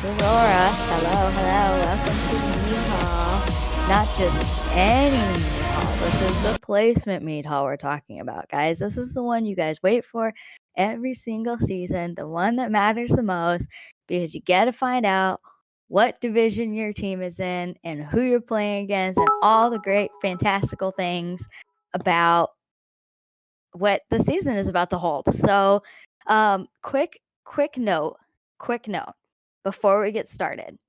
Aurora. Hello, welcome to the Mead Hall. Not just any Mead Hall, this is the placement Mead Hall we're talking about, guys. This is the one you guys wait for every single season, the one that matters the most, because you get to find out what division your team is in and who you're playing against and all the great, fantastical things about what the season is about to hold. So, quick note before we get started.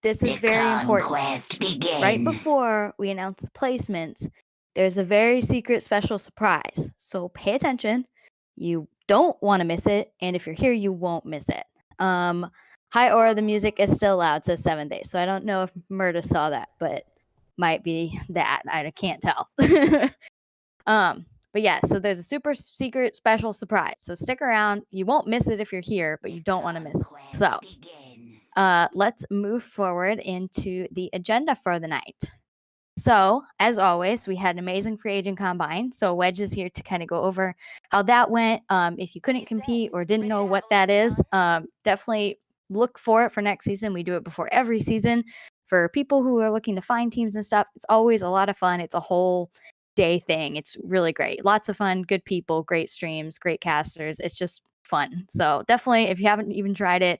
This is very important. Conquest begins. Right before we announce the placements, there's a very secret special surprise. So pay attention. You don't want to miss it, and if you're here, you won't miss it. Hi Aura, the music is still loud, says 7 days. So I don't know if Murda saw that, but might be that. I can't tell. But yeah, so there's a super secret special surprise. So stick around. You won't miss it if you're here, but you don't want to miss it. So let's move forward into the agenda for the night. So, as always, we had an amazing free agent combine. So Wedge is here to kind of go over how that went. If you couldn't compete or didn't know what that is, definitely look for it for next season. We do it before every season. For people who are looking to find teams and stuff, it's always a lot of fun. It's a whole day thing. It's really great. Lots of fun, good people, great streams, great casters. It's just fun. So definitely, if you haven't even tried it,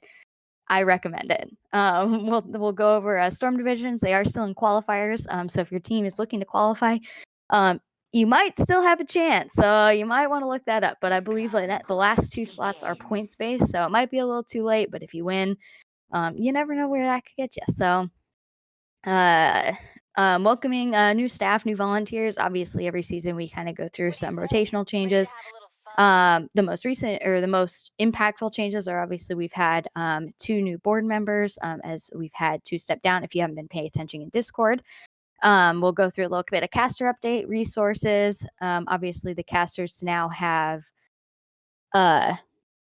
I recommend it. We'll go over storm divisions. They are still in qualifiers. So if your team is looking to qualify, you might still have a chance. So you might want to look that up. But I believe like the last 2 slots are points based, so it might be a little too late. But if you win, you never know where that could get you. So, welcoming new staff, new volunteers. Obviously, every season we kind of go through some rotational changes. The most recent or the most impactful changes are obviously we've had 2 new board members, as we've had 2 step down. If you haven't been paying attention in Discord, we'll go through a little bit of caster update resources. Obviously, the casters now have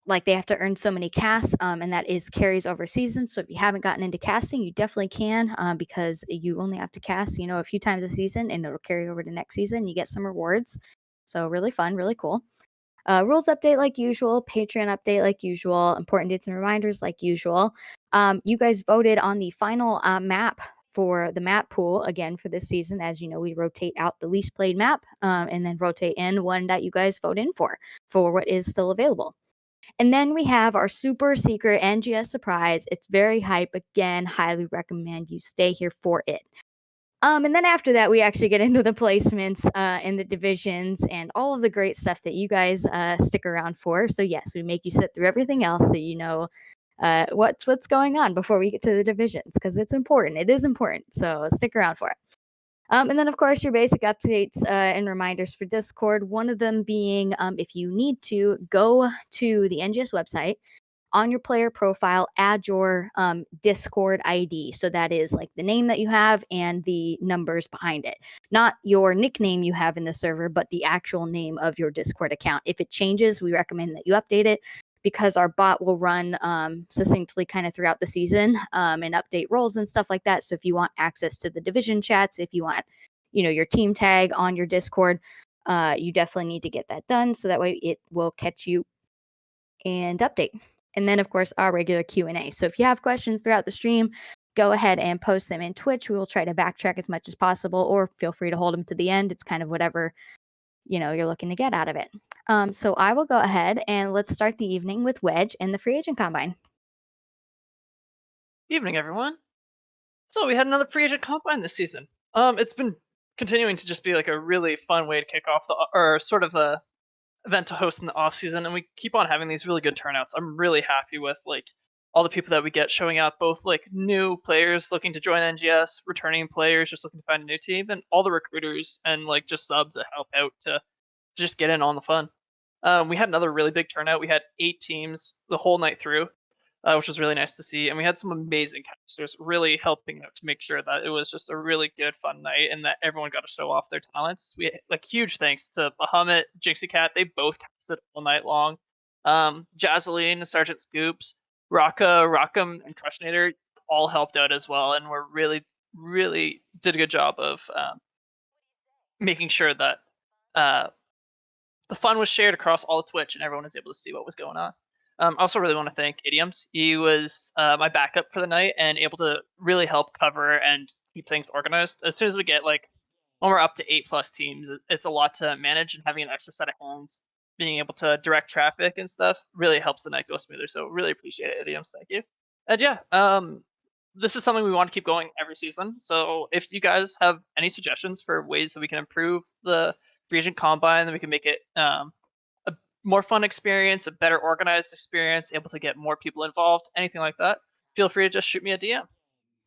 like they have to earn so many casts, and that is carries over seasons. So if you haven't gotten into casting, you definitely can, because you only have to cast, a few times a season, and it'll carry over to next season. You get some rewards, so really fun, really cool. Rules update like usual, Patreon update like usual, important dates and reminders like usual. You guys voted on the final map for the map pool again for this season. As you know, we rotate out the least played map, and then rotate in one that you guys vote in for what is still available. And then we have our super secret NGS surprise. It's very hype. Again, highly recommend you stay here for it. And then after that, we actually get into the placements and the divisions and all of the great stuff that you guys stick around for. So yes, we make you sit through everything else so you know what's going on before we get to the divisions, because it's important. It is important. So stick around for it. And then, of course, your basic updates and reminders for Discord. One of them being if you need to go to the NGS website, on your player profile, add your Discord ID. So that is like the name that you have and the numbers behind it. Not your nickname you have in the server, but the actual name of your Discord account. If it changes, we recommend that you update it, because our bot will run succinctly kind of throughout the season and update roles and stuff like that. So if you want access to the division chats, if you want, your team tag on your Discord, you definitely need to get that done. So that way it will catch you and update. And then, of course, our regular Q&A. So if you have questions throughout the stream, go ahead and post them in Twitch. We will try to backtrack as much as possible, or feel free to hold them to the end. It's kind of whatever, you're looking to get out of it. So I will go ahead and let's start the evening with Wedge and the free agent combine. Evening, everyone. So we had another free agent combine this season. It's been continuing to just be like a really fun way to kick off the event to host in the off season, and we keep on having these really good turnouts. I'm really happy with like all the people that we get showing up, both like new players looking to join NGS, returning players just looking to find a new team, and all the recruiters and like just subs that help out to just get in on the fun. We had another really big turnout. We had 8 teams the whole night through, which was really nice to see. And we had some amazing casters really helping out to make sure that it was just a really good, fun night and that everyone got to show off their talents. We like huge thanks to Bahamut, Jinxie Cat. They both casted all night long. Jazzaline, Sergeant Scoops, Raka, Rockham, and Crushinator all helped out as well, and were really, really did a good job of making sure that the fun was shared across all of Twitch and everyone was able to see what was going on. I also really want to thank Idioms. He was my backup for the night and able to really help cover and keep things organized. As soon as we get like when we're up to 8+ teams, it's a lot to manage, and having an extra set of hands, being able to direct traffic and stuff, really helps the night go smoother. So really appreciate it, Idioms. Thank you. And yeah, this is something we want to keep going every season. So if you guys have any suggestions for ways that we can improve the free agent combine, then we can make it a more fun experience, a better organized experience, able to get more people involved, anything like that, feel free to just shoot me a DM.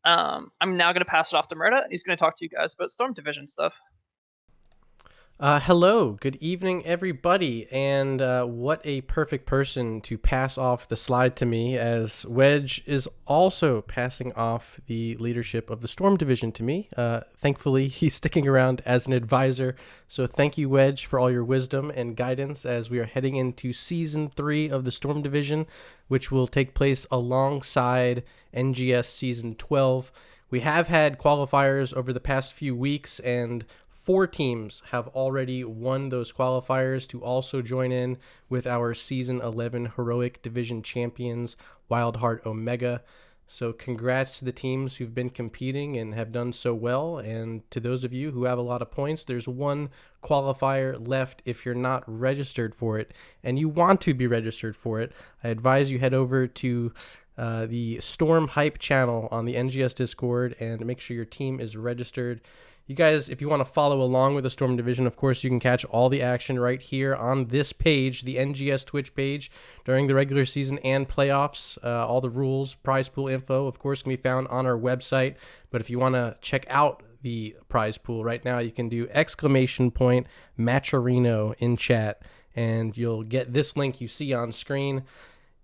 I'm now going to pass it off to Murda, and he's going to talk to you guys about Storm Division stuff. Hello, good evening, everybody, and what a perfect person to pass off the slide to me, as Wedge is also passing off the leadership of the Storm Division to me. Thankfully, he's sticking around as an advisor, so thank you, Wedge, for all your wisdom and guidance as we are heading into Season 3 of the Storm Division, which will take place alongside NGS Season 12. We have had qualifiers over the past few weeks, and 4 teams have already won those qualifiers to also join in with our Season 11 Heroic Division champions, Wildheart Omega. So congrats to the teams who've been competing and have done so well. And to those of you who have a lot of points, there's one qualifier left if you're not registered for it and you want to be registered for it. I advise you head over to the Storm Hype channel on the NGS Discord and make sure your team is registered. You guys, if you want to follow along with the Storm Division, of course, you can catch all the action right here on this page, the NGS Twitch page, during the regular season and playoffs. All the rules, prize pool info, of course, can be found on our website. But if you want to check out the prize pool right now, you can do !Matcherino in chat, and you'll get this link you see on screen.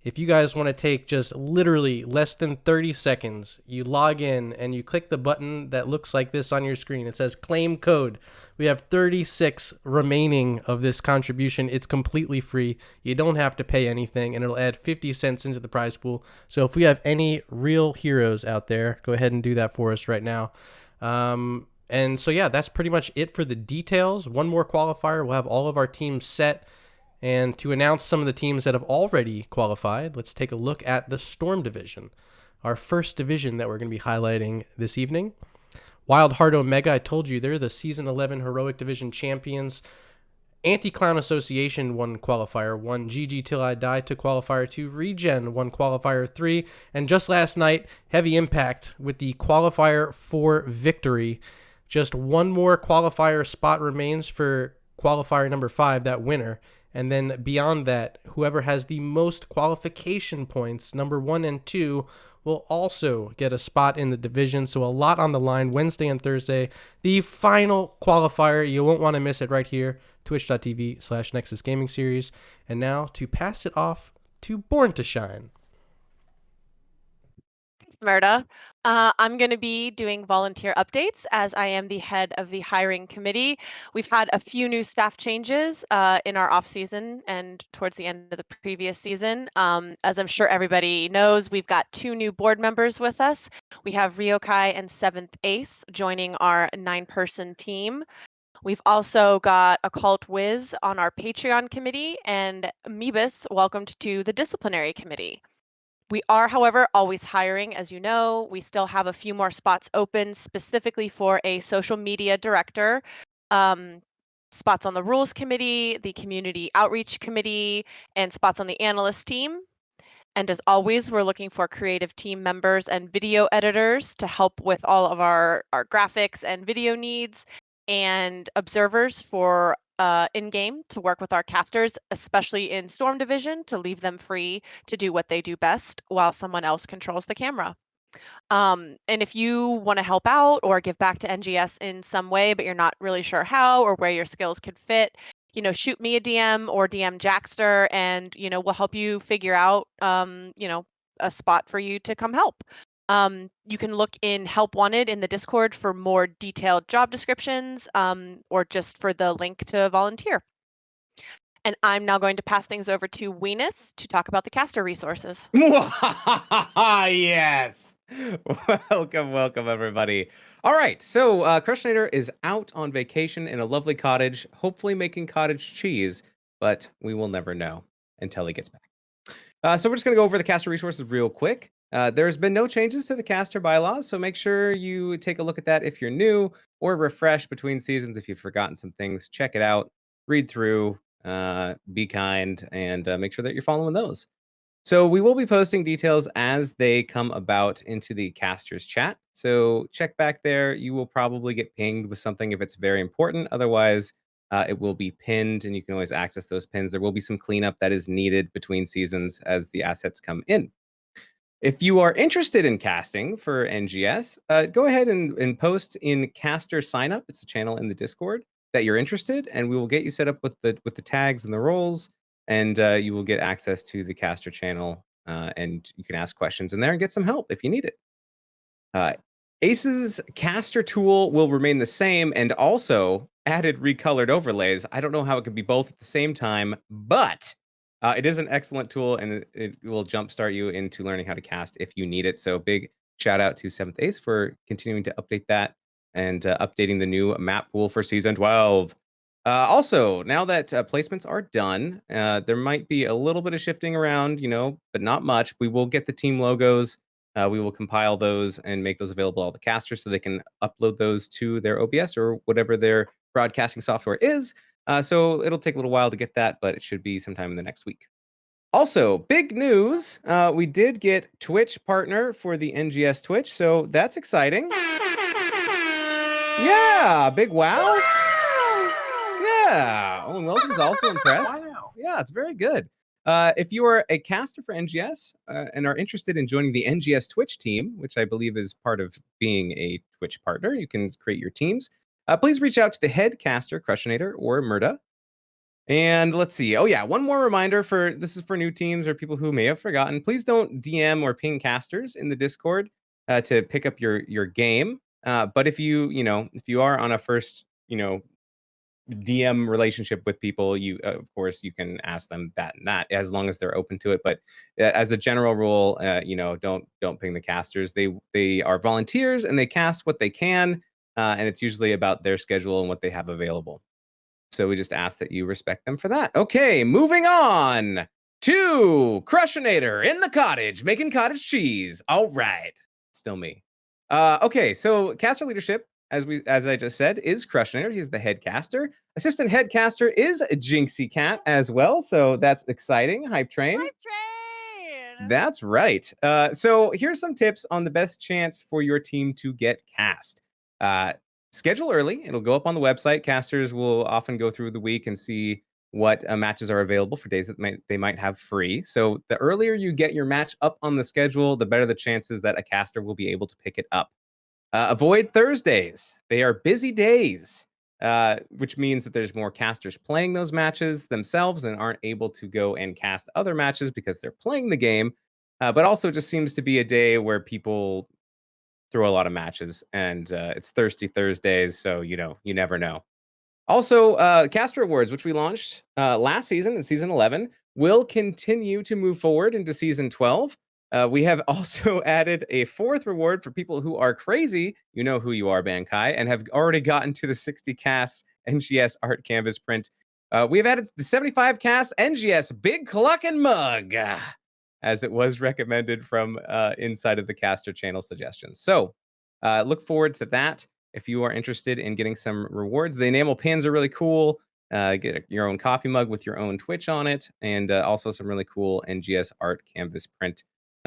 If you guys want to take just literally less than 30 seconds, you log in and you click the button that looks like this on your screen. It says claim code. We have 36 remaining of this contribution. It's completely free. You don't have to pay anything, and it'll add 50 cents into the prize pool. So if we have any real heroes out there, go ahead and do that for us right now. And so, yeah, that's pretty much it for the details. One more qualifier. We'll have all of our teams set. And to announce some of the teams that have already qualified, let's take a look at the Storm Division, our first division that we're going to be highlighting this evening. Wildheart Omega, I told you, they're the Season 11 Heroic Division champions. Anti-Clown Association won qualifier 1, GG Till I Die took qualifier 2, Regen won qualifier 3, and just last night, Heavy Impact with the qualifier 4 victory. Just one more qualifier spot remains for qualifier number 5, that winner. And then beyond that, whoever has the most qualification points, number 1 and 2, will also get a spot in the division. So a lot on the line Wednesday and Thursday. The final qualifier, you won't want to miss it right here, twitch.tv/Nexus Gaming Series. And now to pass it off to Born to Shine. Murda. I'm going to be doing volunteer updates as I am the head of the hiring committee. We've had a few new staff changes in our off season and towards the end of the previous season. As I'm sure everybody knows, we've got 2 new board members with us. We have Ryokai and 7th Ace joining our 9-person team. We've also got Occult Wiz on our Patreon committee and Meebus welcomed to the disciplinary committee. We are, however, always hiring, as you know. We still have a few more spots open, specifically for a social media director, spots on the rules committee, the community outreach committee, and spots on the analyst team. And as always, we're looking for creative team members and video editors to help with all of our graphics and video needs, and observers for in-game to work with our casters, especially in Storm Division, to leave them free to do what they do best while someone else controls the camera. And if you want to help out or give back to NGS in some way, but you're not really sure how or where your skills could fit, shoot me a DM or DM Jackster, and, we'll help you figure out, a spot for you to come help. You can look in Help Wanted in the Discord for more detailed job descriptions, or just for the link to volunteer. And I'm now going to pass things over to Weenus to talk about the caster resources. Yes. Welcome, everybody. All right, so Crushinator is out on vacation in a lovely cottage, hopefully making cottage cheese, but we will never know until he gets back. So we're just going to go over the caster resources real quick. There's been no changes to the caster bylaws, so make sure you take a look at that if you're new, or refresh between seasons if you've forgotten some things. Check it out, read through, be kind, and make sure that you're following those. So we will be posting details as they come about into the casters chat. So check back there. You will probably get pinged with something if it's very important. Otherwise, it will be pinned, and you can always access those pins. There will be some cleanup that is needed between seasons as the assets come in. If you are interested in casting for NGS, go ahead and post in Caster Sign Up. It's a channel in the Discord that you're interested, and we will get you set up with the tags and the roles, and you will get access to the Caster channel, and you can ask questions in there and get some help if you need it. Ace's caster tool will remain the same and also added recolored overlays. I don't know how it could be both at the same time, but it is an excellent tool, and it will jumpstart you into learning how to cast if you need it. So big shout out to 7th Ace for continuing to update that and updating the new map pool for Season 12. Also, now that placements are done, there might be a little bit of shifting around, but not much. We will get the team logos. We will compile those and make those available to all the casters so they can upload those to their OBS or whatever their broadcasting software is. So it'll take a little while to get that, but it should be sometime in the next week. Also, big news. We did get Twitch partner for the NGS Twitch, so that's exciting. Yeah, big wow. Yeah, Owen Wilson's also impressed. Wow. Yeah, it's very good. If you are a caster for NGS and are interested in joining the NGS Twitch team, which I believe is part of being a Twitch partner, you can create your teams. Please reach out to the head caster, Crushinator, or Murda. And let's see. Oh yeah, one more reminder this is for new teams or people who may have forgotten. Please don't DM or ping casters in the Discord to pick up your game. But if you are on a first DM relationship with people, you of course you can ask them that and that as long as they're open to it. But as a general rule, don't ping the casters. They are volunteers and they cast what they can, and it's usually about their schedule and what they have available. So we just ask that you respect them for that. Okay, moving on to Crushinator in the cottage making cottage cheese. All right, still me. Okay, so caster leadership, as I just said, is Crushinator. He's the head caster. Assistant head caster is Jinxie Cat as well. So that's exciting. Hype train. Hype train. That's right. So here's some tips on the best chance for your team to get cast. Schedule early. It'll go up on the website. Casters will often go through the week and see what matches are available for days that they might have free. So the earlier you get your match up on the schedule, the better the chances that a caster will be able to pick it up. Avoid Thursdays. They are busy days, which means that there's more casters playing those matches themselves and aren't able to go and cast other matches because they're playing the game. But also just seems to be a day where people throw a lot of matches, and it's Thirsty Thursdays, so you never know. Also, Castor Awards, which we launched last season in season 11, will continue to move forward into season 12. We have also added a 4th reward for people who are crazy. You know who you are, Bankai, and have already gotten to the 60 cast NGS art canvas print. We have added the 75 cast NGS Big Cluckin' Mug, as it was recommended from inside of the caster channel suggestions. So look forward to that. If you are interested in getting some rewards, the enamel pins are really cool. Get your own coffee mug with your own Twitch on it, and also some really cool NGS art canvas print.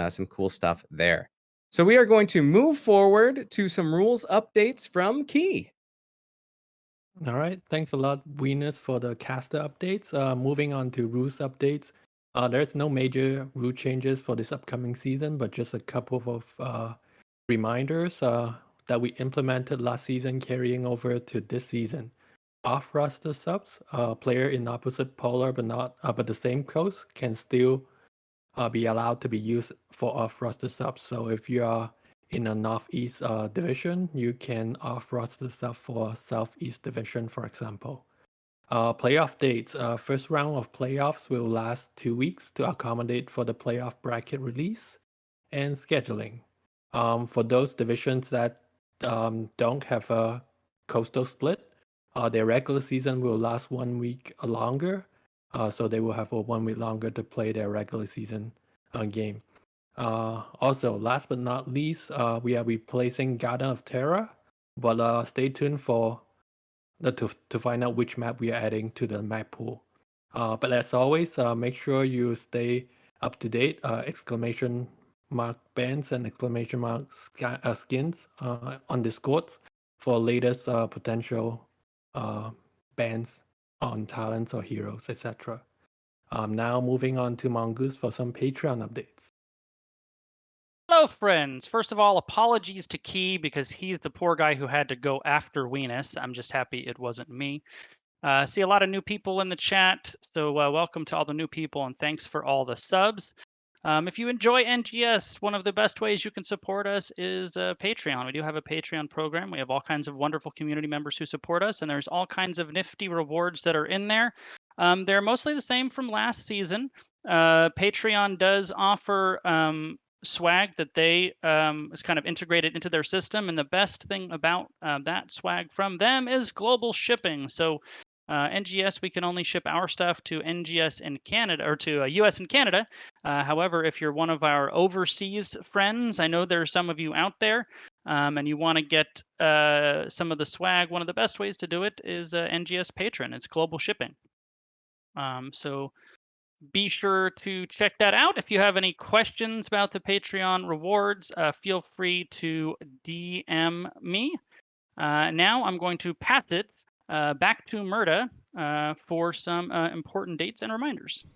Some cool stuff there. So we are going to move forward to some rules updates from Key. All right, thanks a lot, Venus, for the caster updates. Moving on to rules updates. There's no major rule changes for this upcoming season, but just a couple of reminders that we implemented last season carrying over to this season. Off-roster subs, player in opposite polar but the same coast can still be allowed to be used for off-roster subs. So if you are in a Northeast division, you can off-roster sub for Southeast division, for example. Playoff dates. First round of playoffs will last 2 weeks to accommodate for the playoff bracket release and scheduling. For those divisions that don't have a coastal split, their regular season will last 1 week longer. So they will have a 1 week longer to play their regular season. game. Also, last but not least, we are replacing Garden of Terra, but stay tuned for to find out which map we are adding to the map pool. But as always, make sure you stay up to date. Exclamation mark bands and exclamation mark skins on Discord for latest potential bans on talents or heroes, etc. Now moving on to Mongoose for some Patreon updates. Hello, friends. First of all, apologies to Key because he's the poor guy who had to go after Weenus. I'm just happy it wasn't me. See a lot of new people in the chat, so welcome to all the new people and thanks for all the subs. If you enjoy NGS, one of the best ways you can support us is Patreon. We do have a Patreon program. We have all kinds of wonderful community members who support us, and there's all kinds of nifty rewards that are in there. They're mostly the same from last season. Patreon does offer swag that they is kind of integrated into their system, and the best thing about that swag from them is global shipping. So NGS, we can only ship our stuff to NGS in Canada or to US and Canada. However, if you're one of our overseas friends, I know there are some of you out there, and you want to get some of the swag, one of the best ways to do it is NGS Patron. It's global shipping. So be sure to check that out. If you have any questions about the Patreon rewards, feel free to DM me. Now I'm going to pass it back to Murda for some important dates and reminders.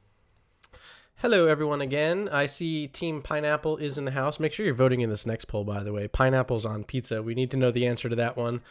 Hello, everyone, again. I see Team Pineapple is in the house. Make sure you're voting in this next poll, by the way. Pineapple's on pizza. We need to know the answer to that one.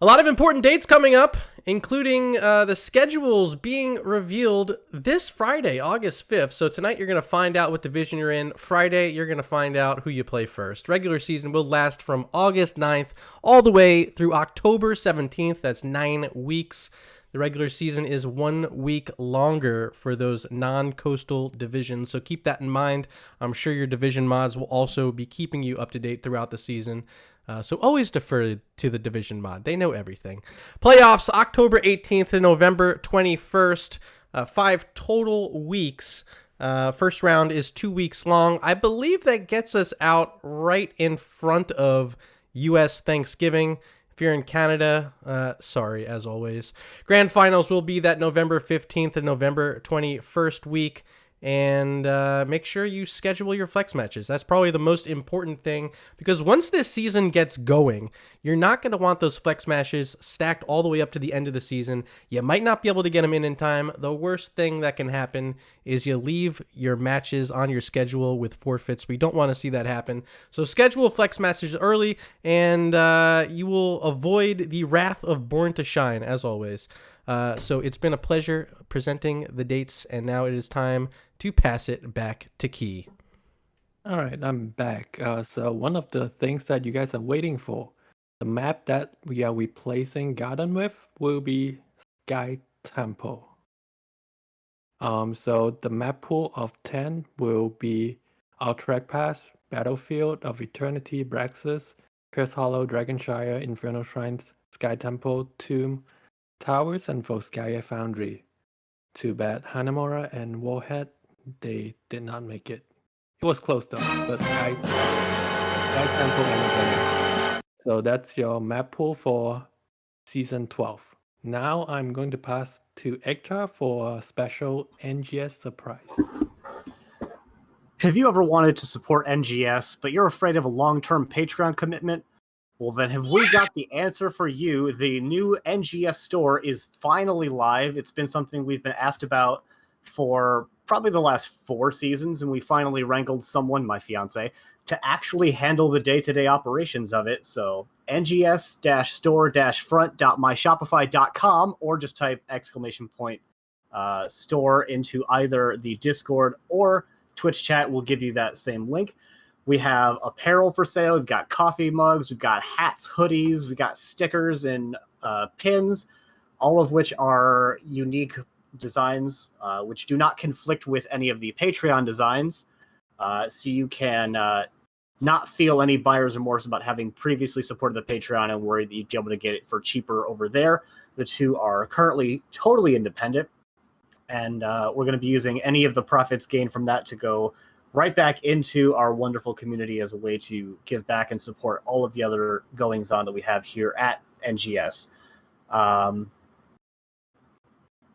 A lot of important dates coming up, including the schedules being revealed this Friday, August 5th. So tonight you're going to find out what division you're in. Friday, you're going to find out who you play first. Regular season will last from August 9th all the way through October 17th. That's 9 weeks. The regular season is 1 week longer for those non-coastal divisions, so keep that in mind. I'm sure your division mods will also be keeping you up to date throughout the season. So always defer to the division mod. They know everything. Playoffs, October 18th to November 21st. 5 total weeks. First round is 2 weeks long. I believe that gets us out right in front of U.S. Thanksgiving. If you're in Canada, sorry, as always. Grand finals will be that November 15th and November 21st week. And make sure you schedule your flex matches. That's probably the most important thing, because once this season gets going, you're not going to want those flex matches stacked all the way up to the end of the season. You might not be able to get them in time. The worst thing that can happen is you leave your matches on your schedule with forfeits. We don't want to see that happen. So schedule flex matches early, and you will avoid the wrath of Born to Shine, as always. So it's been a pleasure presenting the dates, and now it is time to pass it back to Key. All right, I'm back. So one of the things that you guys are waiting for, the map that we are replacing Garden with will be Sky Temple. So the map pool of 10 will be Outtrack Pass, Battlefield of Eternity, Braxis, Curse Hollow, Dragonshire, Infernal Shrines, Sky Temple, Tomb, Towers, and Volskaya Foundry. Too bad Hanamura and Warhead, they did not make it. It was close though, but Sky Temple ended winning. So that's your map pool for Season 12. Now I'm going to pass to Ektar for a special NGS surprise. Have you ever wanted to support NGS, but you're afraid of a long-term Patreon commitment? Well, then have we got the answer for you. The new NGS store is finally live. It's been something we've been asked about for probably the last 4 seasons, and we finally wrangled someone, my fiance, to actually handle the day-to-day operations of it. So ngs-store-front.myshopify.com, or just type ! Store into either the Discord or Twitch chat. Will give you that same link. We have apparel for sale. We've got coffee mugs. We've got hats, hoodies. We've got stickers and pins, all of which are unique designs, which do not conflict with any of the Patreon designs. So you can not feel any buyer's remorse about having previously supported the Patreon and worry that you'd be able to get it for cheaper over there. The two are currently totally independent, and we're going to be using any of the profits gained from that to go right back into our wonderful community as a way to give back and support all of the other goings on that we have here at NGS.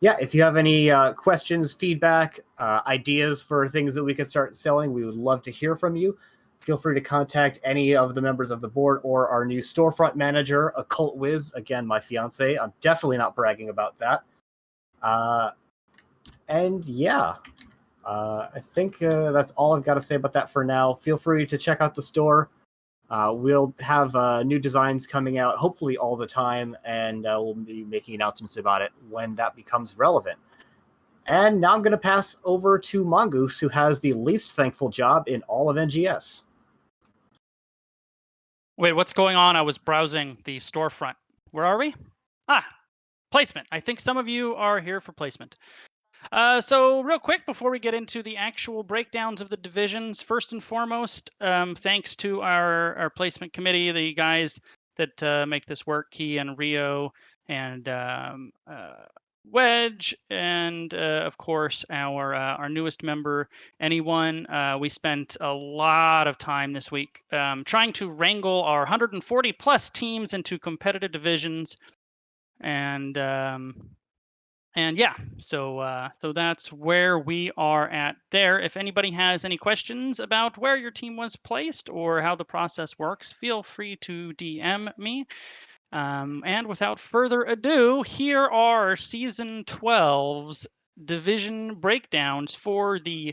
Yeah, if you have any questions, feedback, ideas for things that we could start selling, we would love to hear from you. Feel free to contact any of the members of the board or our new storefront manager, Occult Wiz. Again, my fiance. I'm definitely not bragging about that. And yeah, I think that's all I've got to say about that for now. Feel free to check out the store. We'll have new designs coming out, hopefully all the time, and we'll be making announcements about it when that becomes relevant. And now I'm going to pass over to Mongoose, who has the least thankful job in all of NGS. Wait, what's going on? I was browsing the storefront. Where are we? Placement. I think some of you are here for placement. So real quick, before we get into the actual breakdowns of the divisions, first and foremost, thanks to our placement committee, the guys that make this work, Key and Rio and Wedge, and of course our newest member, Anyone. We spent a lot of time this week trying to wrangle our 140 plus teams into competitive divisions, and yeah, so that's where we are at there. If anybody has any questions about where your team was placed or how the process works, feel free to DM me. And without further ado, here are Season 12's division breakdowns for the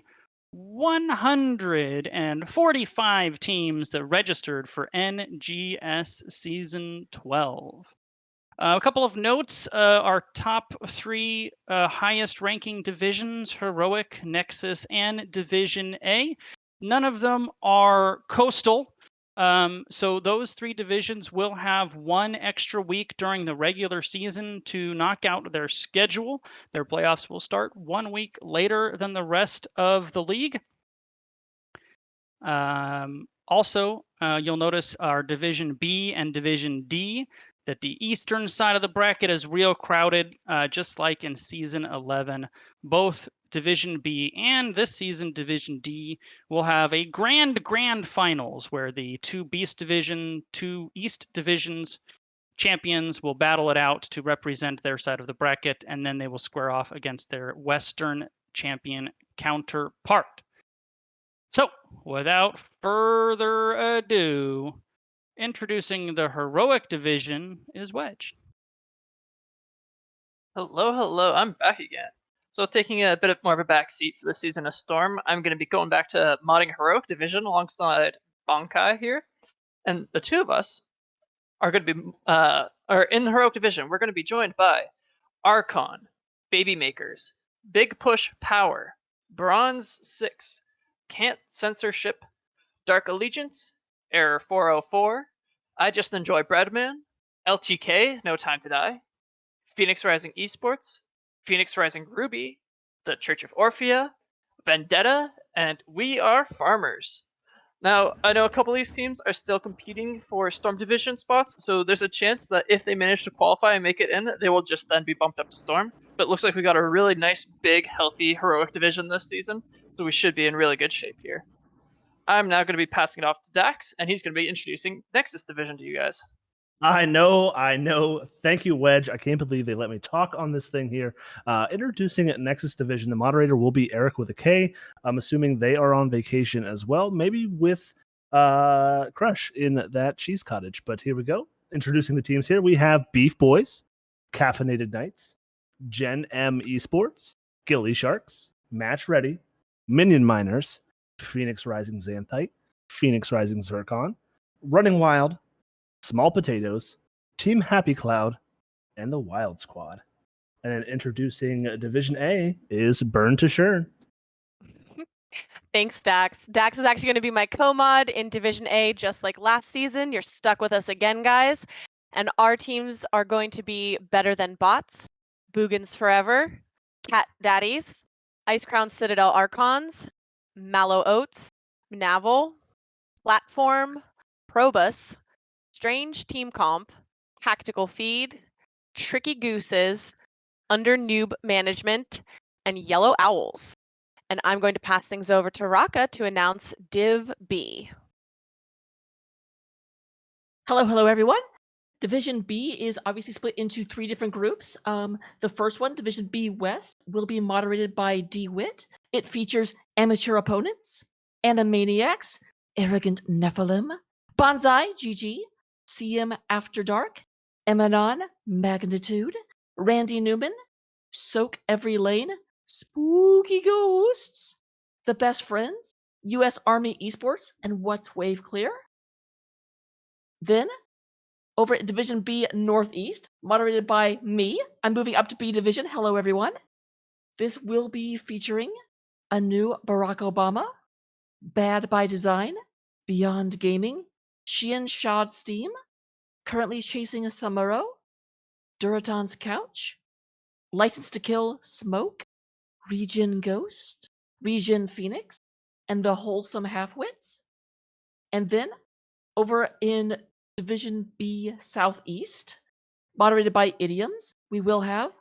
145 teams that registered for NGS Season 12. A couple of notes, our top three highest ranking divisions, Heroic, Nexus, and Division A. None of them are coastal. So those three divisions will have one extra week during the regular season to knock out their schedule. Their playoffs will start 1 week later than the rest of the league. Also, you'll notice our Division B and Division D, that the eastern side of the bracket is real crowded, just like in Season 11. Both Division B and this season Division D will have a grand finals where the two East Divisions champions will battle it out to represent their side of the bracket, and then they will square off against their Western champion counterpart. So, without further ado, introducing the Heroic Division is Wedge. Hello, I'm back again. So taking a bit more of a back seat for the Season of Storm, I'm going to be going back to modding Heroic Division alongside Bankai here. And the two of us are going to be, are in the Heroic Division, we're going to be joined by Archon, Baby Makers, Big Push Power, Bronze 6, Can't Censorship, Dark Allegiance, Error 404, I Just Enjoy Breadman, LTK, No Time to Die, Phoenix Rising Esports, Phoenix Rising Ruby, the Church of Orphea, Vendetta, and We Are Farmers. Now, I know a couple of these teams are still competing for Storm Division spots, so there's a chance that if they manage to qualify and make it in, they will just then be bumped up to Storm. But it looks like we got a really nice, big, healthy Heroic Division this season, so we should be in really good shape here. I'm now going to be passing it off to Dax, and he's going to be introducing Nexus Division to you guys. I know. Thank you, Wedge. I can't believe they let me talk on this thing here. Introducing Nexus Division. The moderator will be Eric with a K. I'm assuming they are on vacation as well, maybe with Crush in that cheese cottage. But here we go. Introducing the teams here. We have Beef Boys, Caffeinated Knights, Gen M Esports, Gilly Sharks, Match Ready, Minion Miners, Phoenix Rising Xanthite, Phoenix Rising Zircon, Running Wild, Small Potatoes, Team Happy Cloud, and the Wild Squad. And then introducing Division A is Burn to Shern. Thanks, Dax. Dax is actually going to be my co-mod in Division A, just like last season. You're stuck with us again, guys. And our teams are going to be Better Than Bots, Boogans Forever, Cat Daddies, Ice Crown Citadel Archons, Mallow Oats, Navel, Platform, Probus, Strange Team Comp, Tactical Feed, Tricky Gooses, Under Noob Management, and Yellow Owls. And I'm going to pass things over to Raka to announce Div B. Hello, everyone. Division B is obviously split into 3 different groups. The first one, Division B West, will be moderated by DeWitt. It features amateur opponents, Animaniacs, Arrogant Nephilim, Bonsai, GG, CM After Dark, Emanon, Magnitude, Randy Newman, Soak Every Lane, Spooky Ghosts, The Best Friends, US Army Esports, and What's Wave Clear. Then, over at Division B Northeast, moderated by me, I'm moving up to B Division. Hello, everyone. This will be featuring a new Barack Obama, Bad by Design, Beyond Gaming, Sheehan Shad Steam, Currently Chasing a Samuro, Duraton's Couch, License to Kill Smoke, Region Ghost, Region Phoenix, and the Wholesome Halfwits. And then over in Division B Southeast, moderated by Idioms, we will have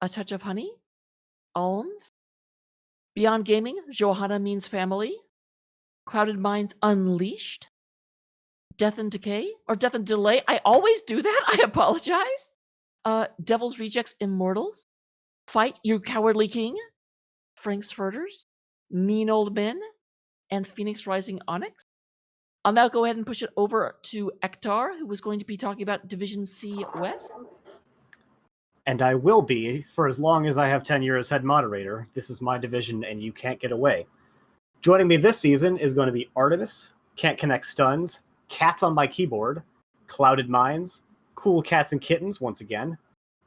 A Touch of Honey, Alms, Beyond Gaming, Johanna Means Family, Clouded Minds Unleashed, Death and Decay, or Death and Delay. I always do that. I apologize. Devil's Rejects Immortals, Fight You Cowardly King, Frank's Furters, Mean Old Men, and Phoenix Rising Onyx. I'll now go ahead and push it over to Ektar, who was going to be talking about Division C West. And I will be for as long as I have tenure as head moderator. This is my division, and you can't get away. Joining me this season is going to be Artemis, Can't Connect Stuns, Cats on My Keyboard, Clouded Minds, Cool Cats and Kittens once again,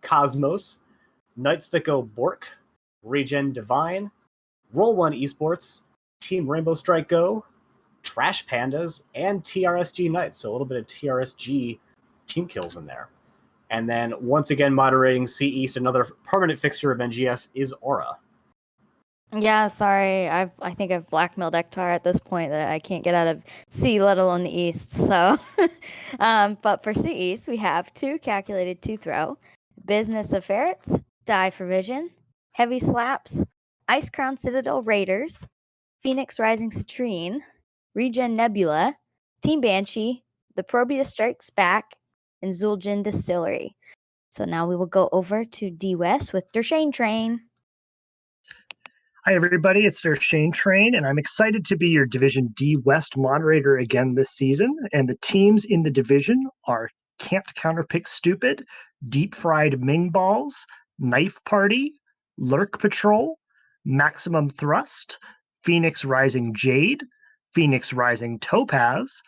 Cosmos, Knights That Go Bork, Regen Divine, Roll One Esports, Team Rainbow Strike Go, Trash Pandas, and TRSG Knights. So a little bit of TRSG team kills in there. And then once again moderating C East, another permanent fixture of NGS is Aura. Yeah, sorry. I think I've blackmailed Ektar at this point that I can't get out of C, let alone the East. So, but for C East, we have 2 Calculated to Throw, Business of Ferrets, Die for Vision, Heavy Slaps, Ice Crown Citadel Raiders, Phoenix Rising Citrine, Regen Nebula, Team Banshee, The Probius Strikes Back, and Zul'jin Distillery. So now we will go over to D West with Dershane Train. Hi, everybody. It's their Shane Train, and I'm excited to be your Division D West moderator again this season. And the teams in the division are Can't Counterpick Stupid, Deep Fried Ming Balls, Knife Party, Lurk Patrol, Maximum Thrust, Phoenix Rising Jade, Phoenix Rising Topaz,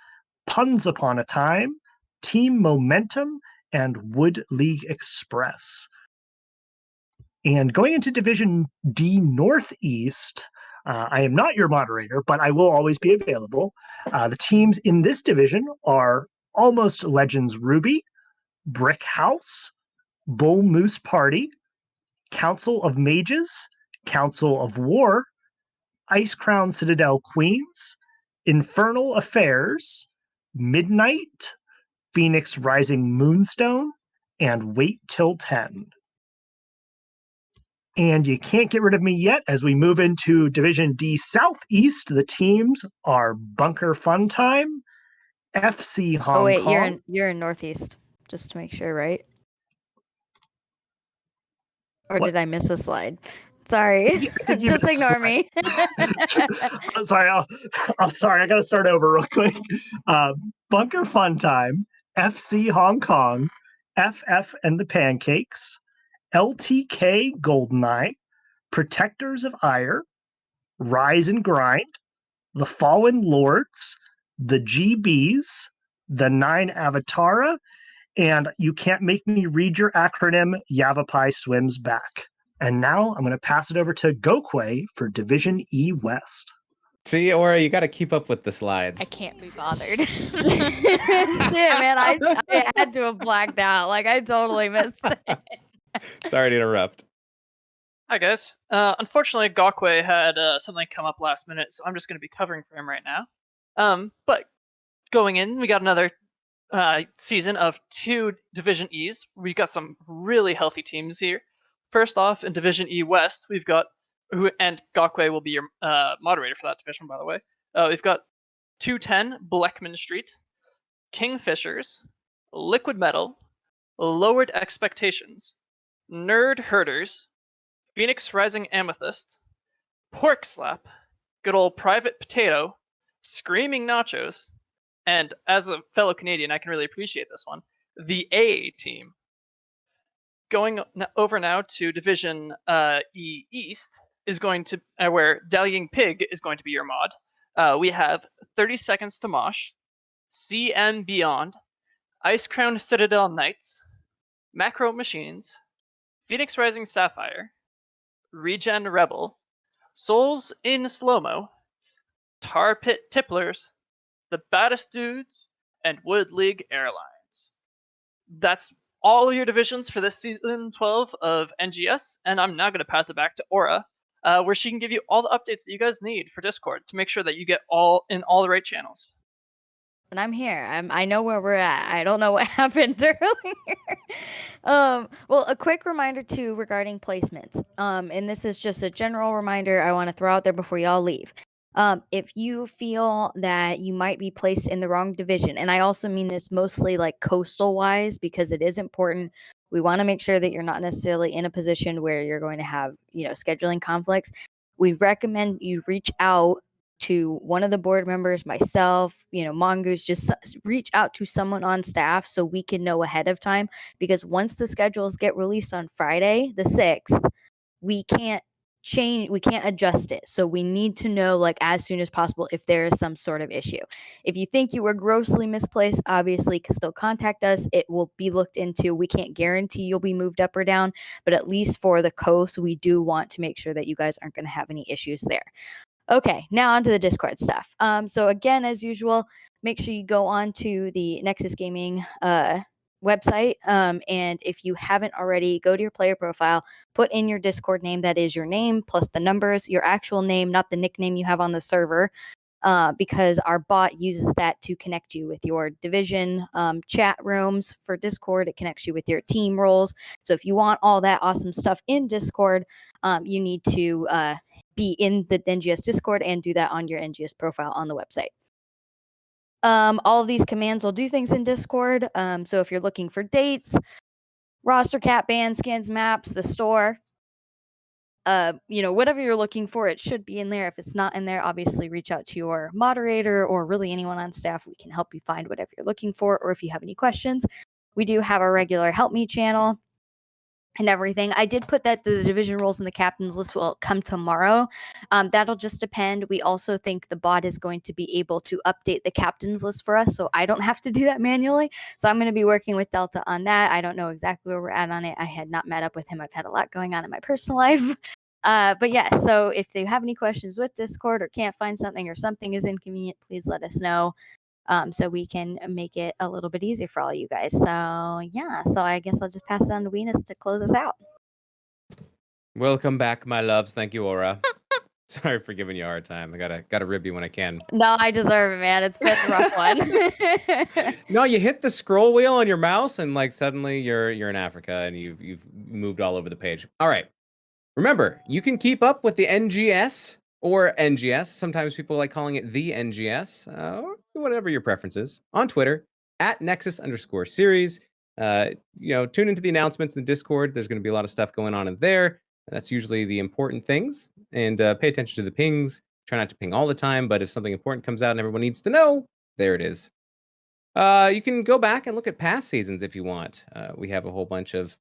Puns Upon a Time, Team Momentum, and Wood League Express. And going into Division D Northeast, I am not your moderator, but I will always be available. The teams in this division are Almost Legends Ruby, Brick House, Bull Moose Party, Council of Mages, Council of War, Ice Crown Citadel Queens, Infernal Affairs, Midnight, Phoenix Rising Moonstone, and Wait Till 10. And you can't get rid of me yet as we move into Division D Southeast. The teams are Bunker Fun Time, FC Hong Kong. Oh wait, you're in Northeast, just to make sure, right? Or What? did I miss a slide? Sorry, Yeah, I think you just missed a ignore slide. me. I'm sorry. I'm sorry. I got to start over real quick. Bunker Fun Time, FC Hong Kong, FF and the Pancakes, LTK Goldeneye, Protectors of Ire, Rise and Grind, the Fallen Lords, the GBs, the 9 Avatara, and you can't make me read your acronym, Yavapai Swims Back. And now I'm going to pass it over to Gokwe for Division E West. See, Aura, you got to keep up with the slides. I can't be bothered. Shit, man, I had to have blacked out. Like I totally missed it. Sorry to interrupt. Hi guys. Unfortunately, Gokwe had something come up last minute, so I'm just going to be covering for him right now. But going in, we got another season of 2 Division E's. We got some really healthy teams here. First off, in Division E West, we've got and Gakwe will be your moderator for that division, by the way. We've got 210 Bleckman Street, Kingfishers, Liquid Metal, Lowered Expectations, Nerd Herders, Phoenix Rising Amethyst, Pork Slap, good old Private Potato, Screaming Nachos, and as a fellow Canadian, I can really appreciate this one, the A team. Going over now to Division E East is going to where Dallying Pig is going to be your mod. We have 30 Seconds to Mosh, CN Beyond, Ice Crown Citadel Knights, Macro Machines, Phoenix Rising Sapphire, Regen Rebel, Souls in Slow-Mo, Tar Pit Tipplers, The Baddest Dudes, and Wood League Airlines. That's all your divisions for this season 12 of NGS, and I'm now going to pass it back to Aura, where she can give you all the updates that you guys need for Discord to make sure that you get all in all the right channels. And I'm here. I know where we're at. I don't know what happened earlier. Well, a quick reminder too regarding placements. And this is just a general reminder I want to throw out there before y'all leave. If you feel that you might be placed in the wrong division, and I also mean this mostly like coastal wise because it is important. We want to make sure that you're not necessarily in a position where you're going to have, scheduling conflicts. We recommend you reach out to one of the board members, myself, Mongoose, just reach out to someone on staff so we can know ahead of time. Because once the schedules get released on Friday, the 6th, we can't adjust it. So we need to know like as soon as possible if there is some sort of issue. If you think you were grossly misplaced, obviously still contact us. It will be looked into. We can't guarantee you'll be moved up or down, but at least for the coast, we do want to make sure that you guys aren't going to have any issues there. Okay, now onto the Discord stuff. So again, as usual, make sure you go on to the Nexus Gaming website. And if you haven't already, go to your player profile, put in your Discord name. That is your name plus the numbers, your actual name, not the nickname you have on the server, because our bot uses that to connect you with your division chat rooms for Discord. It connects you with your team roles. So if you want all that awesome stuff in Discord, you need to be in the NGS Discord and do that on your NGS profile on the website. All of these commands will do things in Discord. So if you're looking for dates, roster cap, band scans, maps, the store, whatever you're looking for, it should be in there. If it's not in there, obviously reach out to your moderator or really anyone on staff. We can help you find whatever you're looking for, or if you have any questions. We do have our regular Help Me channel and everything. I did put that the division roles and the captains list will come tomorrow. That'll just depend. We also think the bot is going to be able to update the captains list for us, so I don't have to do that manually. So I'm going to be working with Delta on that. I don't know exactly where we're at on it. I had not met up with him. I've had a lot going on in my personal life. But yeah, so if you have any questions with Discord or can't find something or something is inconvenient, please let us know. So we can make it a little bit easier for all you guys. So yeah, so I guess I'll just pass it on to Venus to close us out. Welcome back, my loves. Thank you, Aura. Sorry for giving you a hard time. I gotta rib you when I can. No, I deserve it, man. It's been a rough one. No, you hit the scroll wheel on your mouse and like suddenly you're in Africa and you've moved all over the page. All right. Remember, you can keep up with the NGS or NGS. Sometimes people like calling it the NGS, or whatever your preference is, on Twitter at Nexus_series. Tune into the announcements in Discord. There's going to be a lot of stuff going on in there. That's usually the important things. And pay attention to the pings. Try not to ping all the time, but if something important comes out and everyone needs to know, there it is. You can go back and look at past seasons if you want. We have a whole bunch of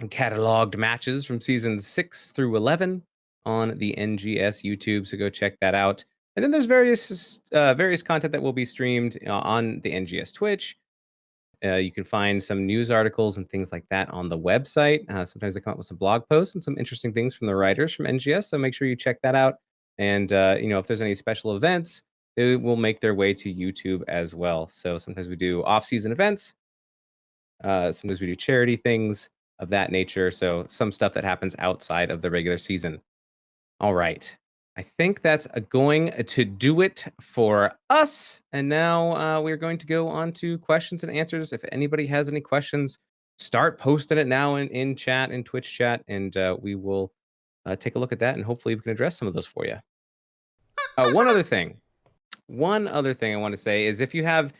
cataloged matches from seasons 6 through 11 on the NGS YouTube, so go check that out. And then there's various content that will be streamed on the NGS Twitch. You can find some news articles and things like that on the website. Sometimes they come up with some blog posts and some interesting things from the writers from NGS, so make sure you check that out. And if there's any special events, they will make their way to YouTube as well. So sometimes we do off-season events. Sometimes we do charity things of that nature. So some stuff that happens outside of the regular season. All right. I think that's going to do it for us. And now we're going to go on to questions and answers. If anybody has any questions, start posting it now in chat, in Twitch chat, and we will take a look at that, and hopefully we can address some of those for you. One other thing I want to say is if you have,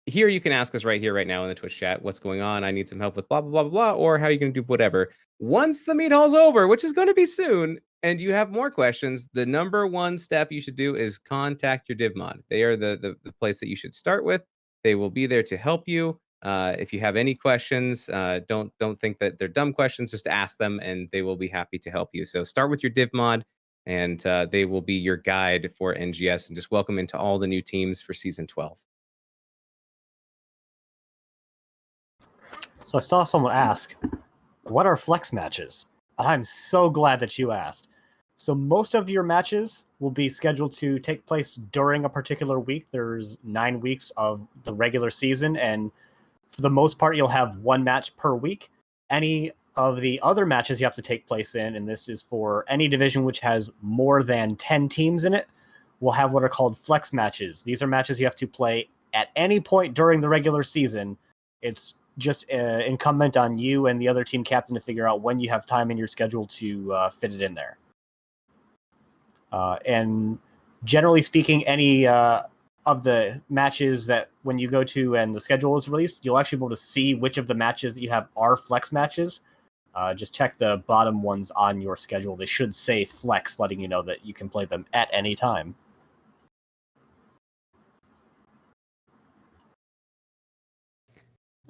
here you can ask us right here, right now in the Twitch chat, what's going on? I need some help with blah, blah, blah, blah, or how are you going to do whatever. Once the meat hall's over, which is going to be soon, and you have more questions, the number one step you should do is contact your DivMod. They are the place that you should start with. They will be there to help you. If you have any questions, don't think that they're dumb questions. Just ask them, and they will be happy to help you. So start with your DivMod, and they will be your guide for NGS. And just welcome into all the new teams for Season 12. So I saw someone ask, what are flex matches? I'm so glad that you asked. So most of your matches will be scheduled to take place during a particular week. There's 9 weeks of the regular season, and for the most part, you'll have one match per week. Any of the other matches you have to take place in, and this is for any division which has more than 10 teams in it, will have what are called flex matches. These are matches you have to play at any point during the regular season. It's just incumbent on you and the other team captain to figure out when you have time in your schedule to fit it in there. And generally speaking, any of the matches that when you go to and the schedule is released, you'll actually be able to see which of the matches that you have are flex matches. Just check the bottom ones on your schedule. They should say flex, letting you know that you can play them at any time.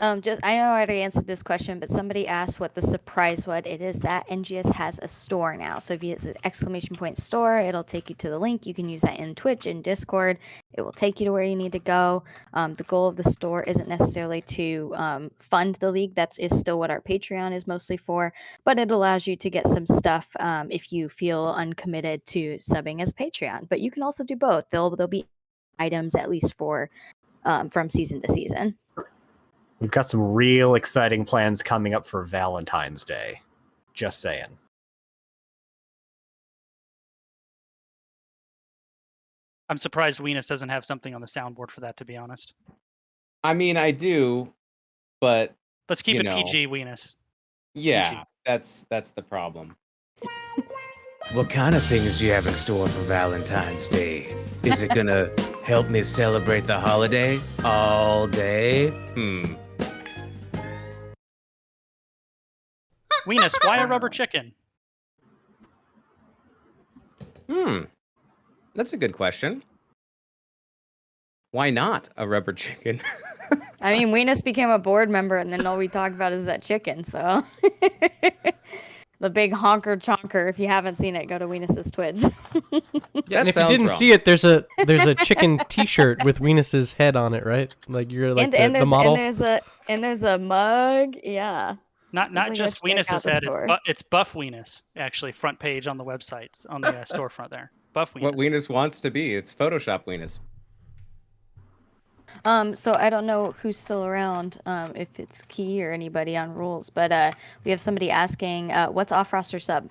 I know I already answered this question, but somebody asked what the surprise was. It is that NGS has a store now. So if you use the ! store, it'll take you to the link. You can use that in Twitch and Discord. It will take you to where you need to go. The goal of the store isn't necessarily to fund the league. That is still what our Patreon is mostly for, but it allows you to get some stuff if you feel uncommitted to subbing as Patreon. But you can also do both. There'll be items at least for from season to season. We've got some real exciting plans coming up for Valentine's Day. Just saying. I'm surprised Weenus doesn't have something on the soundboard for that, to be honest. I mean, I do, but let's keep it PG, Weenus. Yeah, PG. That's the problem. What kind of things do you have in store for Valentine's Day? Is it gonna help me celebrate the holiday all day? Weenus, why a rubber chicken? That's a good question. Why not a rubber chicken? I mean, Weenus became a board member, and then all we talk about is that chicken, so... The big honker chonker. If you haven't seen it, go to Weenus's Twitch. Yeah, and if you didn't see it, there's a chicken T-shirt with Weenus's head on it, right? Like you're like the model. And there's a mug. Yeah. Not just Weenus's head. It's Buff Weenus, actually. Front page on the website, on the storefront there. Buff Weenus. What Weenus wants to be. It's Photoshop Weenus. So I don't know who's still around, if it's Key or anybody on rules, but we have somebody asking, what's off-roster sub?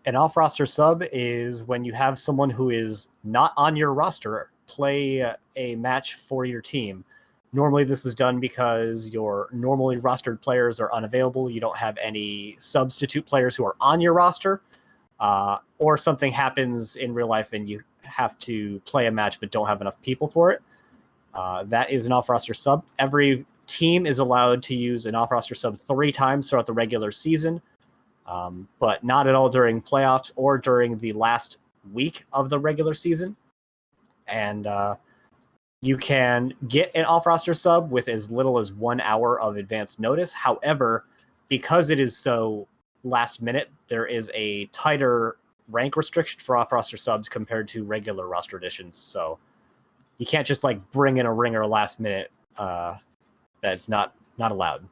An off-roster sub is when you have someone who is not on your roster play a match for your team. Normally this is done because your normally rostered players are unavailable, you don't have any substitute players who are on your roster, or something happens in real life and you have to play a match but don't have enough people for it. That is an off-roster sub. Every team is allowed to use an off-roster sub 3 times throughout the regular season, but not at all during playoffs or during the last week of the regular season. And you can get an off-roster sub with as little as 1 hour of advance notice. However, because it is so last minute, there is a tighter rank restriction for off-roster subs compared to regular roster additions. So you can't just like bring in a ringer last minute. That's not allowed.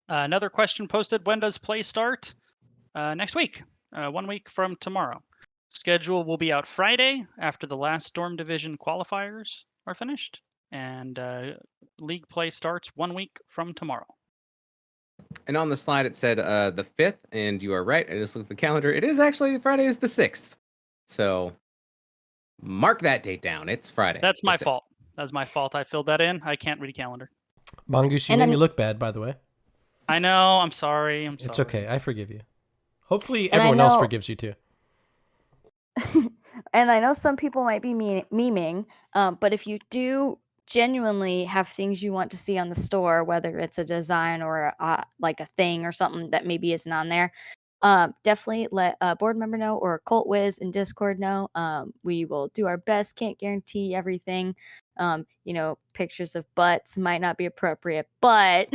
Another question posted, when does play start? Next week, 1 week from tomorrow. Schedule will be out Friday after the last Storm Division qualifiers are finished. And league play starts 1 week from tomorrow. And on the slide, it said the 5th, and you are right. I just looked at the calendar. It is actually Friday is the 6th. So mark that date down. It's Friday. That's my fault. That was my fault. I filled that in. I can't read a calendar. Mongoose, you And made me I'm- look bad, by the way. I know. I'm sorry. I'm sorry. It's okay. I forgive you. Hopefully And I everyone else know- forgives you too. And I know some people might be memeing, but if you do genuinely have things you want to see on the store, whether it's a design or like a thing or something that maybe isn't on there, definitely let a board member know or Cult Wiz in Discord know. We will do our best. Can't guarantee everything. Pictures of butts might not be appropriate, but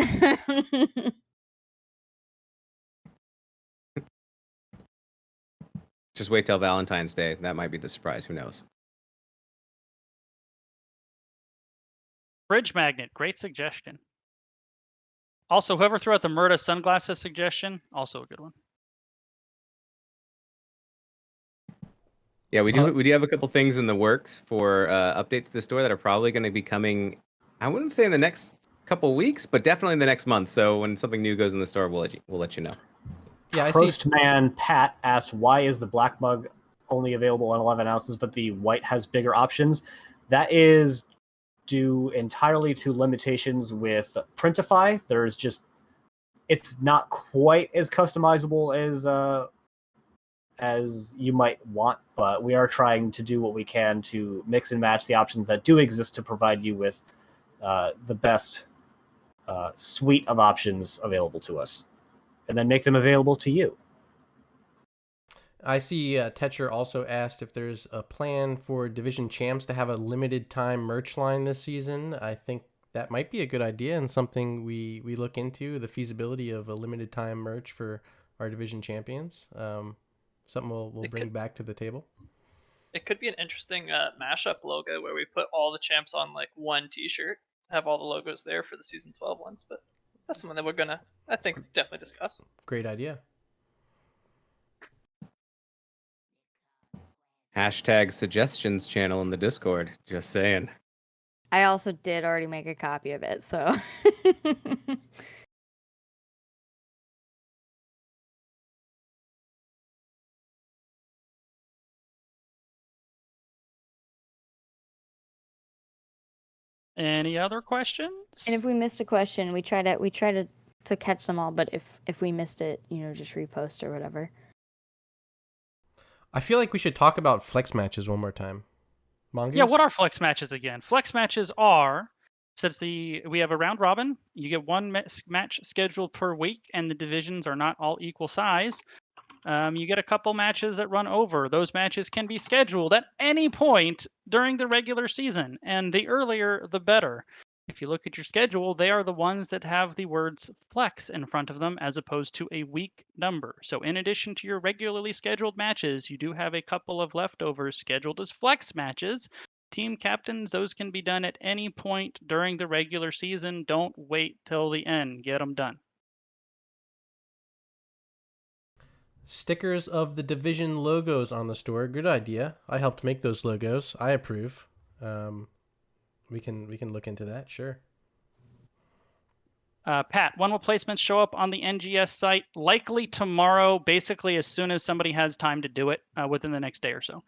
Just wait till Valentine's Day. That might be the surprise. Who knows? Fridge magnet. Great suggestion. Also, whoever threw out the Murda sunglasses suggestion, also a good one. Yeah, we do have a couple things in the works for updates to the store that are probably going to be coming. I wouldn't say in the next couple weeks, but definitely in the next month. So when something new goes in the store, we'll let you know. Yeah, I see. Postman Pat asked, why is the black mug only available in 11 ounces, but the white has bigger options? That is due entirely to limitations with Printify. It's not quite as customizable as you might want, but we are trying to do what we can to mix and match the options that do exist to provide you with the best suite of options available to us, and then make them available to you. I see Tetcher also asked if there's a plan for Division Champs to have a limited time merch line this season. I think that might be a good idea and something we look into, the feasibility of a limited time merch for our Division Champions. Something we'll bring back to the table. It could be an interesting mashup logo where we put all the champs on like one T-shirt, have all the logos there for the season 12 ones. But that's something that we're gonna, I think, definitely discuss. Great idea. Hashtag suggestions channel in the Discord. Just saying. I also did already make a copy of it, so. Any other questions? And if we missed a question, we try to catch them all, but if we missed it, just repost or whatever. I feel like we should talk about flex matches one more time. Mongoose? Yeah, what are flex matches again? Flex matches are, since we have a round robin, you get one match scheduled per week, and the divisions are not all equal size. You get a couple matches that run over. Those matches can be scheduled at any point during the regular season, and the earlier, the better. If you look at your schedule, they are the ones that have the words flex in front of them as opposed to a week number. So in addition to your regularly scheduled matches, you do have a couple of leftovers scheduled as flex matches. Team captains, those can be done at any point during the regular season. Don't wait till the end. Get them done. Stickers of the division logos on the store. Good idea. I helped make those logos. I approve. We can look into that. Sure. Pat, when will placements show up on the NGS site? Likely tomorrow, basically as soon as somebody has time to do it, within the next day or so.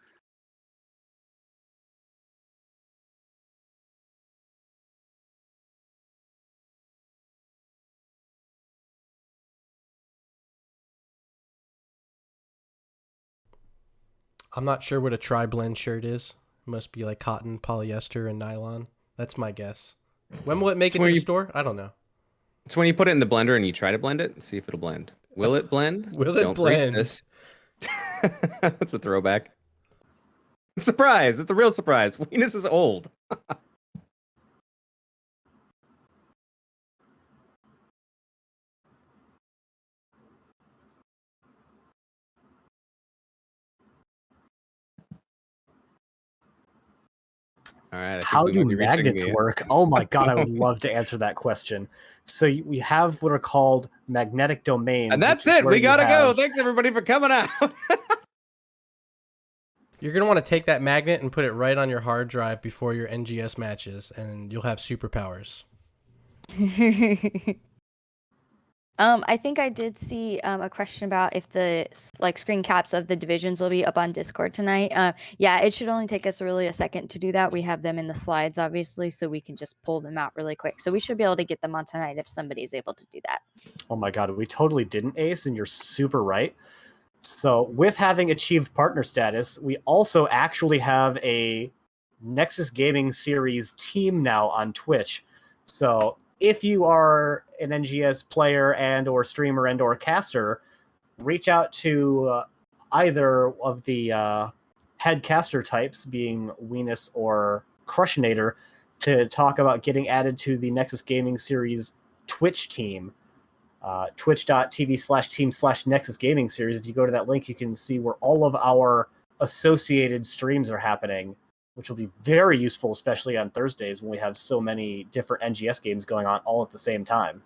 I'm not sure what a tri-blend shirt is. It must be like cotton, polyester, and nylon. That's my guess. When will it make it to the store? I don't know. It's when you put it in the blender and you try to blend it and see if it'll blend. Will it blend? Will it Don't break blend? this. That's a throwback. Surprise! It's a real surprise. Venus is old. All right. I think How we do might be reaching magnets the- work? Oh my god, I would love to answer that question. So we have what are called magnetic domains. And that's which is it. where We you gotta go. have- Thanks everybody for coming out. You're going to want to take that magnet and put it right on your hard drive before your NGS matches, and you'll have superpowers. I think I did see a question about if the screen caps of the divisions will be up on Discord tonight. Yeah, it should only take us really a second to do that. We have them in the slides, obviously, so we can just pull them out really quick. So we should be able to get them on tonight if somebody's able to do that. Oh my god, we totally didn't, Ace, and you're super right. So with having achieved partner status, we also actually have a Nexus Gaming Series team now on Twitch. So if you are an NGS player and or streamer and or caster, reach out to either of the head caster types, being Weenus or Crushinator, to talk about getting added to the Nexus Gaming Series Twitch team. Twitch.tv/team/Nexus Gaming Series. If you go to that link, you can see where all of our associated streams are happening, which will be very useful, especially on Thursdays when we have so many different NGS games going on all at the same time.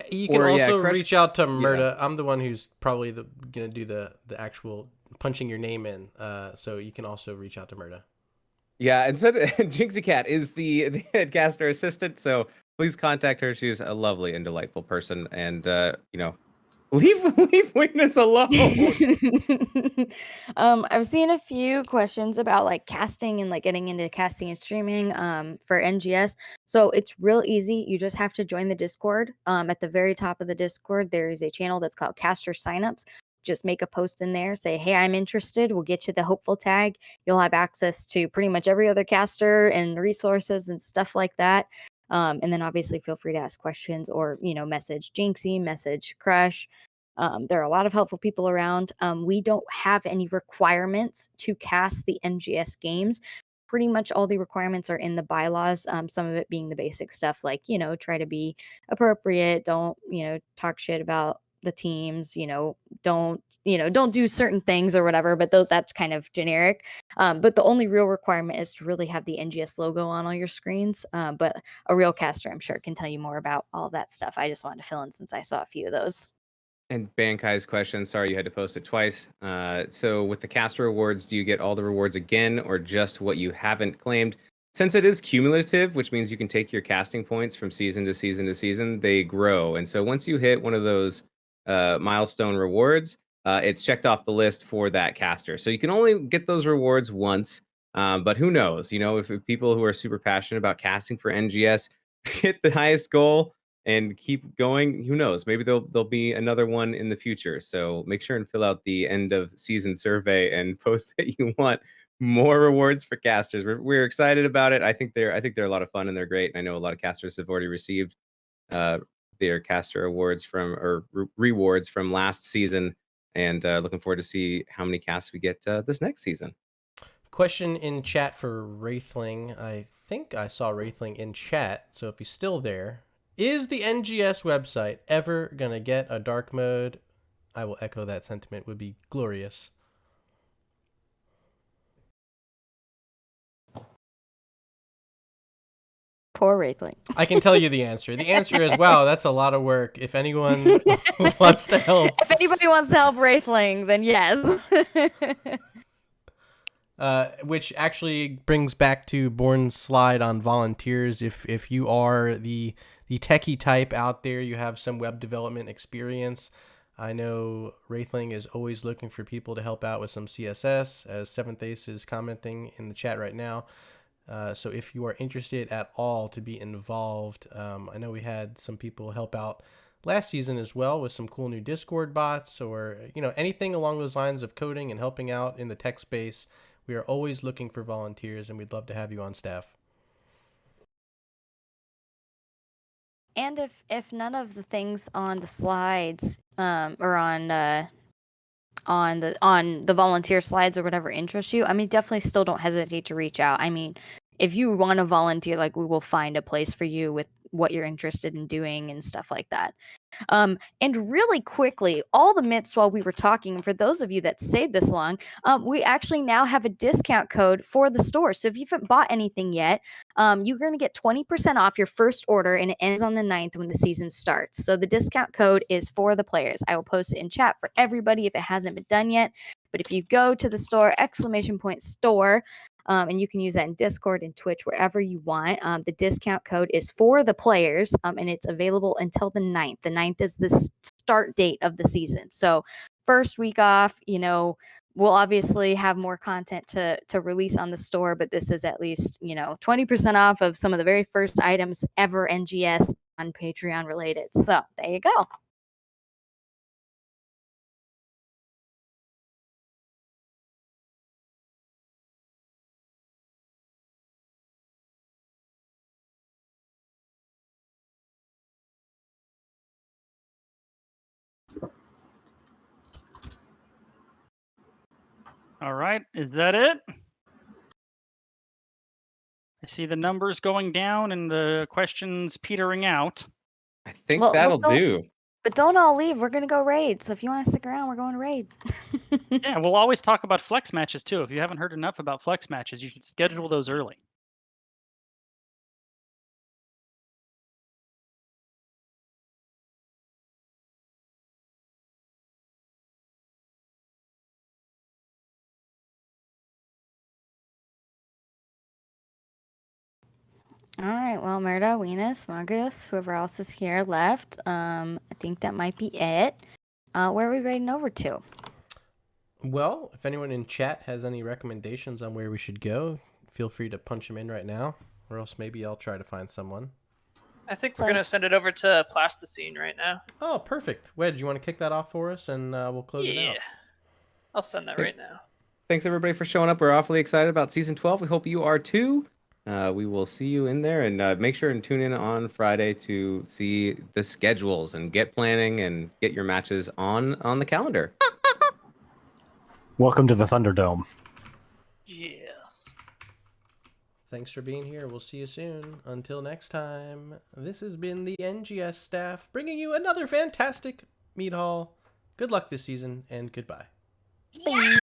You can also reach out to Murda. Yeah. I'm the one who's probably gonna do the actual punching your name in. So you can also reach out to Murda. Yeah, instead Jinxie Cat is the head caster assistant, so please contact her. She's a lovely and delightful person, and leave Weakness alone. I've seen a few questions about casting and getting into casting and streaming for NGS. So it's real easy. You just have to join the Discord. At the very top of the Discord, there is a channel that's called Castor Signups. Just make a post in there, say, hey, I'm interested. We'll get you the hopeful tag. You'll have access to pretty much every other caster and resources and stuff like that. And then obviously feel free to ask questions or, message Jinxie, message Crush. There are a lot of helpful people around. We don't have any requirements to cast the NGS games. Pretty much all the requirements are in the bylaws. Some of it being the basic stuff like, try to be appropriate. Don't, talk shit about the teams, don't do certain things or whatever, but that's kind of generic. But the only real requirement is to really have the NGS logo on all your screens. But a real caster, I'm sure, can tell you more about all that stuff. I just wanted to fill in since I saw a few of those. And Bankai's question, sorry you had to post it twice. So with the Castor Awards, do you get all the rewards again or just what you haven't claimed? Since it is cumulative, which means you can take your casting points from season to season to season, they grow. And so once you hit one of those milestone rewards, it's checked off the list for that caster. So you can only get those rewards once, but who knows? If people who are super passionate about casting for NGS hit the highest goal and keep going, who knows? Maybe there'll be another one in the future. So make sure and fill out the end of season survey and post that you want more rewards for casters. We're excited about it. I think they're a lot of fun and they're great. I know a lot of casters have already received their Castor Awards rewards from last season, and looking forward to see how many casts we get this next season. Question in chat for Wraithling. I think I saw Wraithling in chat, so if he's still there, is the NGS website ever gonna get a dark mode? I will echo that sentiment. Would be glorious. Poor Wraithling. I can tell you the answer. The answer is, wow, that's a lot of work. If anyone wants to help. If anybody wants to help Wraithling, then yes. Which actually brings back to Born's slide on volunteers. If you are the techie type out there, you have some web development experience. I know Wraithling is always looking for people to help out with some CSS, as Seventh Ace is commenting in the chat right now. So if you are interested at all to be involved, I know we had some people help out last season as well with some cool new Discord bots or anything along those lines of coding and helping out in the tech space. We are always looking for volunteers, and we'd love to have you on staff. And if none of the things on the slides or on the volunteer slides or whatever interests you, I mean, definitely still don't hesitate to reach out. I mean, if you want to volunteer, we will find a place for you with what you're interested in doing and stuff like that. And really quickly, all the myths while we were talking, for those of you that stayed this long, we actually now have a discount code for the store. So if you haven't bought anything yet, you're going to get 20% off your first order, and it ends on the 9th when the season starts. So the discount code is for the players. I will post it in chat for everybody if it hasn't been done yet. But if you go to the store, !store, and you can use that in Discord and Twitch, wherever you want. The discount code is for the players, and it's available until the 9th. The 9th is the start date of the season. So first week off, we'll obviously have more content to release on the store, but this is at least, 20% off of some of the very first items ever NGS on Patreon related. So there you go. All right, is that it? I see the numbers going down and the questions petering out. I think that'll do. But don't all leave. We're going to go raid. So if you want to stick around, we're going to raid. Yeah, we'll always talk about flex matches too. If you haven't heard enough about flex matches, you should schedule those early. All right. Well, Murda, Venus, Margus, whoever else is here left. I think that might be it. Where are we raiding over to? Well, if anyone in chat has any recommendations on where we should go, feel free to punch them in right now, or else maybe I'll try to find someone. I think we're going to send it over to Plasticine right now. Oh, perfect. Wedge, you want to kick that off for us, and we'll close it out? I'll send that right now. Thanks, everybody, for showing up. We're awfully excited about Season 12. We hope you are too. We will see you in there, and make sure and tune in on Friday to see the schedules and get planning and get your matches on the calendar. Welcome to the Thunderdome. Yes. Thanks for being here. We'll see you soon. Until next time, this has been the NGS staff bringing you another fantastic Mead Hall. Good luck this season, and goodbye. Yeah!